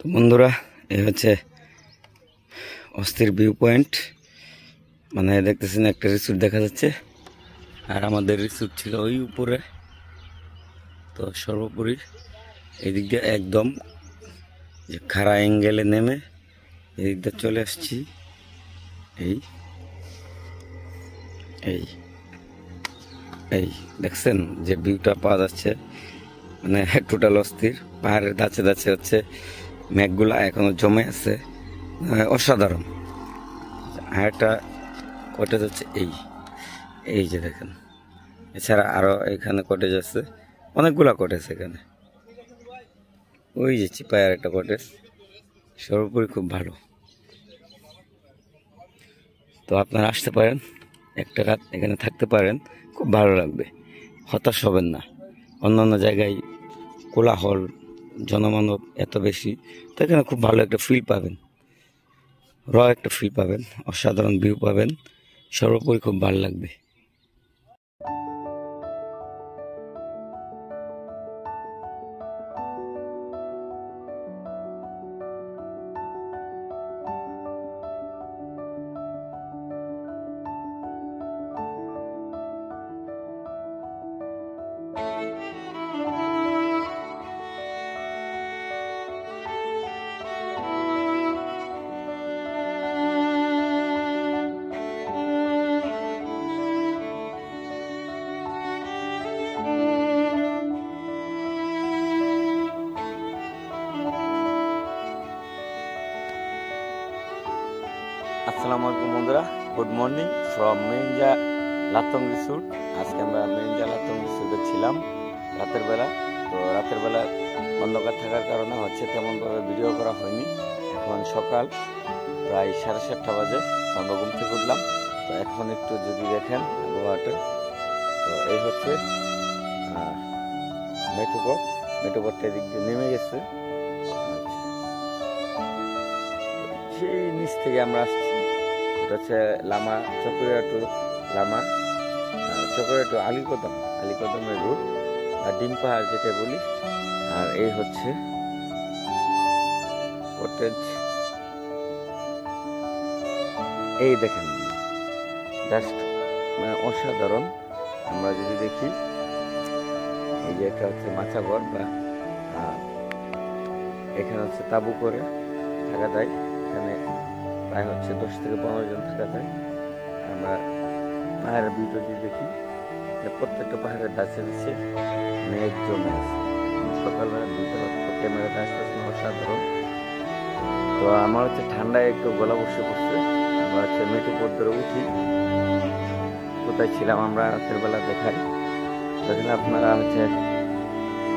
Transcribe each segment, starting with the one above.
তো বন্ধুরা, এই হচ্ছে অস্থির ভিউ পয়েন্ট। মানে দেখতেছেন একটা রিসোর্ট দেখা যাচ্ছে, আর আমাদের রিসোর্ট ছিল ওই উপরে। তো সর্বোপরি এই দিক দিয়ে একদম যে খাড়া অ্যাঙ্গেলে নেমে এই দিক দিয়ে চলে আসছি। এই এই এই দেখছেন যে ভিউটা পাওয়া যাচ্ছে, মানে টোটাল অস্থির। পাহাড়ের ধাঁচে ধাঁচে হচ্ছে মেঘগুলা এখনো জমে আছে, অসাধারণ। আর একটা কটেজ হচ্ছে এই এই যে দেখেন, এছাড়া আরো এখানে কটেজ আছে, অনেকগুলা কটেজ এখানে। ওই যে চিপায়ার একটা কটেজ। সর্বোপরি খুব ভালো। তো আপনারা আসতে পারেন, একটা রাত এখানে থাকতে পারেন, খুব ভালো লাগবে, হতাশ হবেন না। অন্যান্য জায়গায় কোলাহল, জনমানব এত বেশি, তো এখানে খুব ভালো একটা ফিল পাবেন, একটা ফিল পাবেন, অসাধারণ ভিউ পাবেন। সর্বোপরি খুব ভালো লাগবে। আসসালামু আলাইকুম বন্ধুরা, good morning from Marinja Latong resort. আজকে আমরা মেরিঞ্জা লাতং রিসোর্টে ছিলাম রাতের বেলা। তো রাতের বেলা অন্ধকার থাকার কারণে তেমনভাবে ভিডিও করা হয়নি। এখন সকাল প্রায় 7:30 বাজে, আমরা ঘুম থেকে উঠলাম। তো এখন একটু যদি দেখেন আবহাওয়াটা, তো এই হচ্ছে মেঠোপথটা এদিক দিয়ে নেমে গেছে। সেই নিচ থেকে আমরা আসছি, এটা হচ্ছে লামা চকরিয়া টু লামা, চকরিয়া টু আলীকদমের রুট, আর ডিম পাহাড় যেটা বলি। আর এই হচ্ছে কটেজ। এই দেখেন জাস্ট মানে অসাধারণ। আমরা যদি দেখি, এই যে একটা হচ্ছে মাচাঘর, বা এখানে হচ্ছে তাঁবু করে থাকা যায়। এখানে প্রায় 10 থেকে 15 জন থাকা যায়। আমরা পাহাড়ের ভিউটা যদি দেখি, প্রত্যেকটা পাহাড়ের ধাঁচে দিচ্ছে মেঘ জমে আছে। সকালবেলা দুইটা ক্যামেরাতে আসতেছে, অসাধারণ। তো আমার ঠান্ডায় একটু গলা বসে পড়ছে। আমরা মেঠোপথ ধরে উঠি। কোথায় ছিলাম আমরা রাতের বেলা দেখাই। সেখানে আপনারা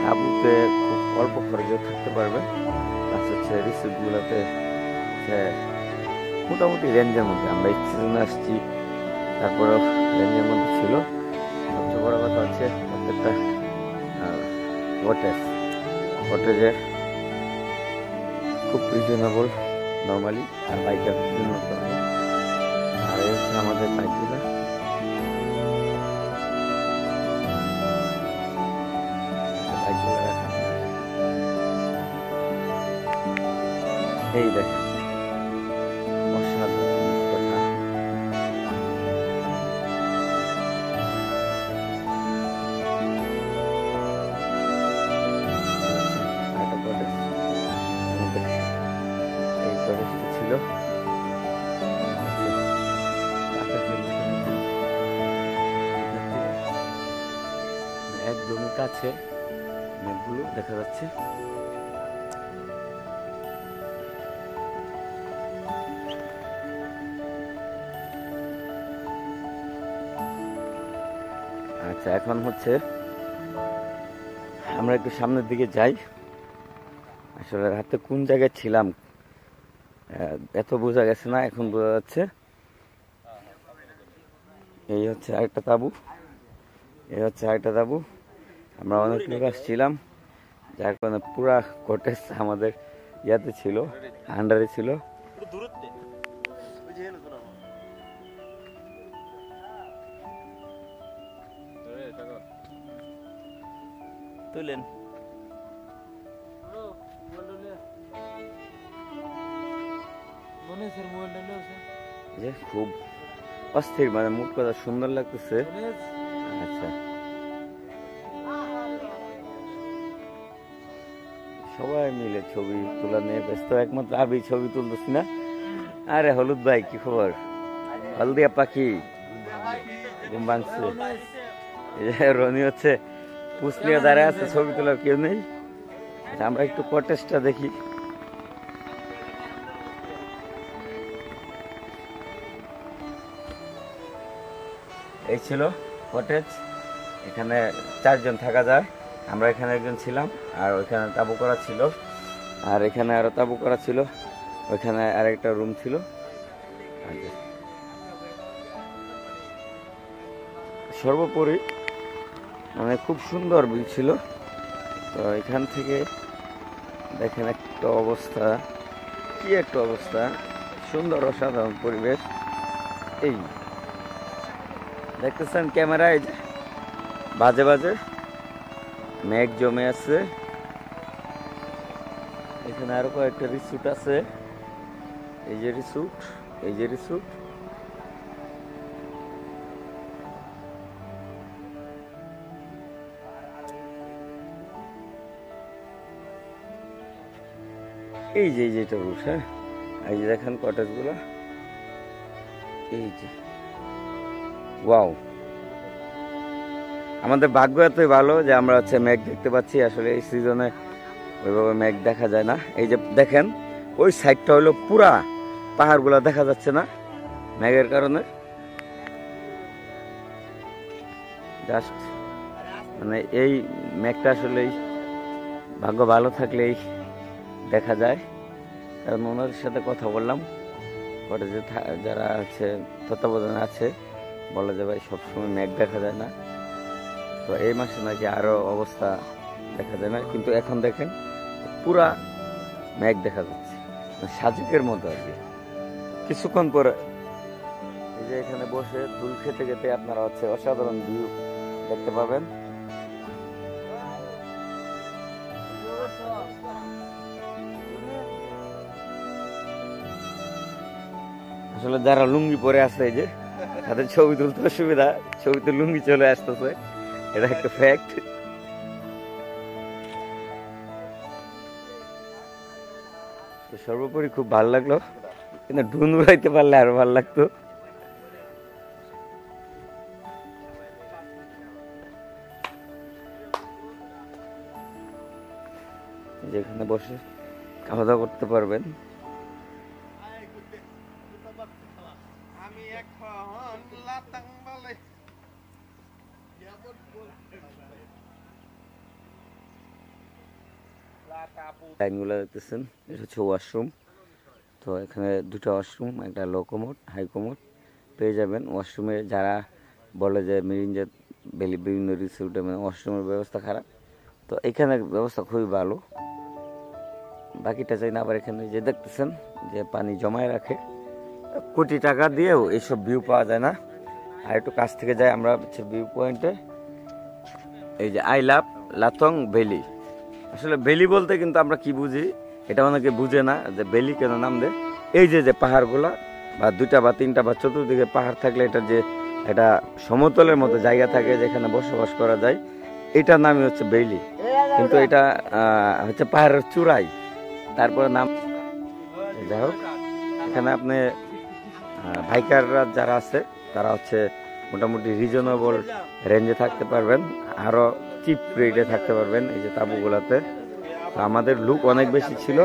তাঁবুতে খুব অল্প খরচেও থাকতে পারবেন। প্লাস রিসোর্টগুলোতে মোটামুটি রেঞ্জের মধ্যে, আমরা ইচ্ছে জন্য আসছি, তারপরেও রেঞ্জের মধ্যে ছিল। সবচেয়ে বড় কথা হচ্ছে প্রত্যেকটা কটেজে খুব রিজনেবল নর্মালি, আর বাইকের জন্য। আর এই হচ্ছে আমাদের বাইকগুলো। এই দেখেন অসাধারণ কথা। এই কটেজটা ছিল একদমই কাছে, মেঘগুলো দেখা যাচ্ছে। আচ্ছা, এখন আমরা একটু সামনের দিকে যাই। আসলে রাতে কোন জায়গায় ছিলাম এত বোঝা গেছে না, এখন বোঝা যাচ্ছে। এই হচ্ছে আরেকটা তাঁবু, আমরা অনেক লোক আসছিলাম, যার কারণে পুরা কটেজ আমাদের ইয়াতে ছিল, আন্ডারে ছিল। তুলেন যে খুব অস্থির, মানে মুখ কথা সুন্দর লাগতেছে। আচ্ছা, সবাই মিলে ছবি তোলা নিয়ে ব্যস্ত, একমাত্র আমি ছবি তুলতেছি না। আরে হলুদ ভাই, কি খবর? হলদিয়া পাখি ঘুম ভাঙছে। রনি হচ্ছে পুষ নিয়ে দাঁড়ায় আছে, ছবি তোলার কেউ নেই। আচ্ছা, আমরা একটু কটেজটা দেখি। এই ছিল কটেজ, এখানে 4 জন থাকা যায়। আমরা এখানে একজন ছিলাম, আর ওইখানে তাঁবু করা ছিল, আর এখানে আরো তাঁবু করা ছিল, ওইখানে আরেকটা রুম ছিল। সর্বোপরি মানে খুব সুন্দর ভিউ ছিল। তো এখান থেকে দেখেন একটা অবস্থা, কি একটা অবস্থা, সুন্দর অসাধারণ পরিবেশ। এই দেখতেছেন ক্যামেরায় বাজে বাজে মেঘ জমে আছে। এখানে আরো কয়েকটা রিসুট আছে, এই যে রিসুট, এই যে রিসুট। এই যে যেটা রুট, হ্যাঁ, এই যে দেখেন কটেজ গুলো, এই যে ওয়াও। আমাদের ভাগ্য এতই ভালো যে আমরা হচ্ছে মেঘ দেখতে পাচ্ছি। আসলে এই সিজনে ওইভাবে মেঘ দেখা যায় না। এই যে দেখেন ওই সাইডটা হলো পুরা পাহাড়গুলো দেখা যাচ্ছে না মেঘের কারণে। জাস্ট মানে এই মেঘটা আসলে ভাগ্য ভালো থাকলেই দেখা যায়। কারণ ওনাদের সাথে কথা বললাম, কটেজে যারা আছে তত্ত্বাবধানে আছে, বলা যায় ভাই সবসময় মেঘ দেখা যায় না। তো এই মাসে নাকি আরো অবস্থা দেখা যায় না, কিন্তু এখন দেখেন পুরা মেঘ দেখা যাচ্ছে, সাজেকের মতো আর কি। কিছুক্ষণ পরে এই যে এখানে বসে দুল খেতে খেতে আপনারা হচ্ছে অসাধারণ ভিউ দেখতে পাবেন। আসলে যারা লুঙ্গি পরে আছে এই যে তাদের ছবি তুলতে অসুবিধা, ছবিতে লুঙ্গি চলে আসতেছে, এটা একটা ফ্যাক্ট। সর্বোপরি খুব ভালো লাগলো, কিন্তু ডুন উড়াইতে পারলে আরো ভালো লাগতো। যেখানে বসে খাওয়া দাওয়া করতে পারবেন। লাইনগুলো দেখতেছেন, এটা হচ্ছে ওয়াশরুম। তো এখানে দুটো ওয়াশরুম, একটা লো কমোড, হাই কমোড পেয়ে যাবেন। ওয়াশরুমে যারা বলে যে মিরিঞ্জা বিভিন্ন রিসোর্টে মানে ওয়াশরুমের ব্যবস্থা খারাপ, তো এখানে ব্যবস্থা খুবই ভালো। বাকিটা চাই না। আবার এখানে যে দেখতেছেন যে পানি জমায় রাখে, কোটি টাকা দিয়েও এইসব ভিউ পাওয়া যায় না। আর একটু কাছ থেকে যাই আমরা হচ্ছে ভিউ পয়েন্টে, এই যে আই লাভ লাতং ভ্যালি। আসলে ভ্যালি বলতে কিন্তু আমরা কি বুঝি এটা অনেকে বুঝে না, যে ভ্যালি কেন নাম দেয়। এই যে যে পাহাড়গুলা বা 2টা বা 3টা বা চতুর্দিকে পাহাড় থাকলে এটা যে এটা সমতলের মতো জায়গা থাকে যেখানে বসবাস করা যায়, এটার নামই হচ্ছে ভ্যালি। কিন্তু এটা হচ্ছে পাহাড়ের চূড়াই, তারপরে নাম। যাই হোক, এখানে আপনি বাইকাররা যারা আছে তারা হচ্ছে মোটামুটি রিজনেবল রেঞ্জে থাকতে পারবেন, আরো চিপ রেটে থাকতে পারবেন এই যে তাঁবুগুলাতে। তো আমাদের লুক অনেক বেশি ছিল,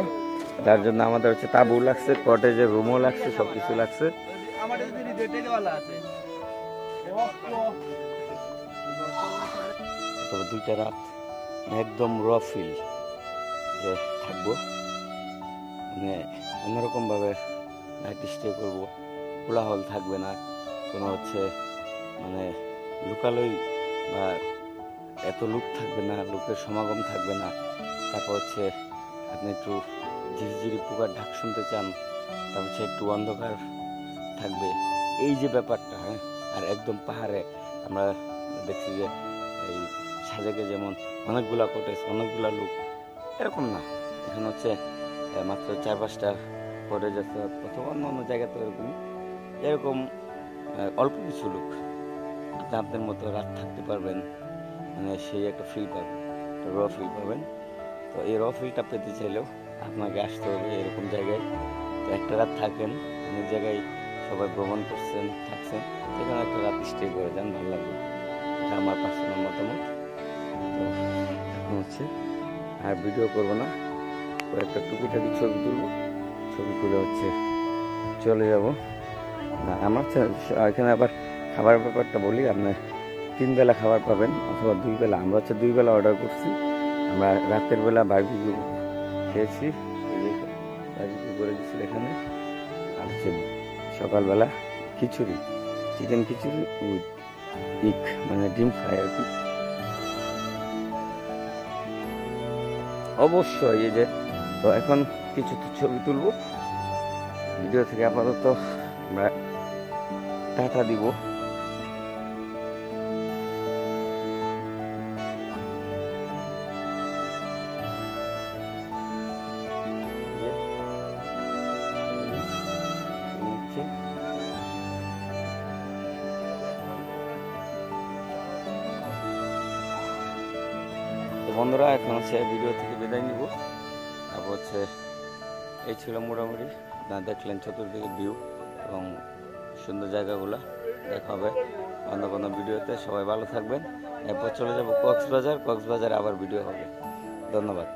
যার জন্য আমাদের হচ্ছে তাঁবু লাগছে, কটেজের রুমও লাগছে, সবকিছু লাগছে। তবে 2টা রাত একদম র ফিল যে থাকবো, মানে অন্যরকম ভাবে নাইট স্টে করবো, কোলাহল থাকবে না, কোনো হচ্ছে মানে লুকালই বা এত লোক থাকবে না, লোকের সমাগম থাকবে না। তারপর হচ্ছে আপনি একটু ঝিরিঝিরি পোকার ঢাক শুনতে চান, তারপর হচ্ছে একটু অন্ধকার থাকবে, এই যে ব্যাপারটা। হ্যাঁ, আর একদম পাহাড়ে আমরা দেখছি যে এই সাজেকে যেমন অনেকগুলা কটেজ, অনেকগুলা লোক, এরকম না। এখানে হচ্ছে মাত্র 4-5টা কটেজ আছে, অথবা অন্য অন্য জায়গাতে এরকম। এরকম অল্প কিছু লোক আপনি আপনার মতো রাত থাকতে পারবেন, মানে সেই একটা ফিল পাবেন, র ফিল পাবেন। তো এই র ফিলটা পেতে চাইলেও আপনাকে আসতে হবে এরকম জায়গায়। তো একটা রাত থাকেন, অনেক জায়গায় সবাই ভ্রমণ করছেন, থাকছেন, সেখানে একটা রাত স্টে করে যান, ভালো লাগবে। এটা আমার পার্সোনাল মতামত। তো এখন হচ্ছে আর ভিডিও করবো না, কয়েকটা টুকিটাকি ছবি তুলবো, ছবি তুলে হচ্ছে চলে যাব। না আমার এখানে আবার খাবার ব্যাপারটা বলি, আপনার 3 বেলা খাবার পাবেন অথবা 2 বেলা। আমরা হচ্ছে 2 বেলা অর্ডার করছি। আমরা রাতের বেলা বারবিকিউ খেয়েছি, বারবিকিউ করে দিচ্ছি এখানে। আর হচ্ছে সকালবেলা খিচুড়ি, চিকেন খিচুড়ি উইথ ইক, মানে ডিম ফ্রাই আর কি। অবশ্যই এই যে, তো এখন কিছু ছবি তুলবো ভিডিও থেকে। আপাতত আমরা টাটা দিব। তো বন্ধুরা এখন হচ্ছে ভিডিও থেকে বিদায় নিব। তারপর হচ্ছে এই ছিল মোটামুটি, আপনারা দেখলেন চতুর্দিকে ভিউ এবং সুন্দর জায়গাগুলো। দেখা হবে অন্য কোনো ভিডিওতে। সবাই ভালো থাকবেন। এরপর চলে যাব কক্সবাজার, কক্সবাজারে আবার ভিডিও হবে। ধন্যবাদ।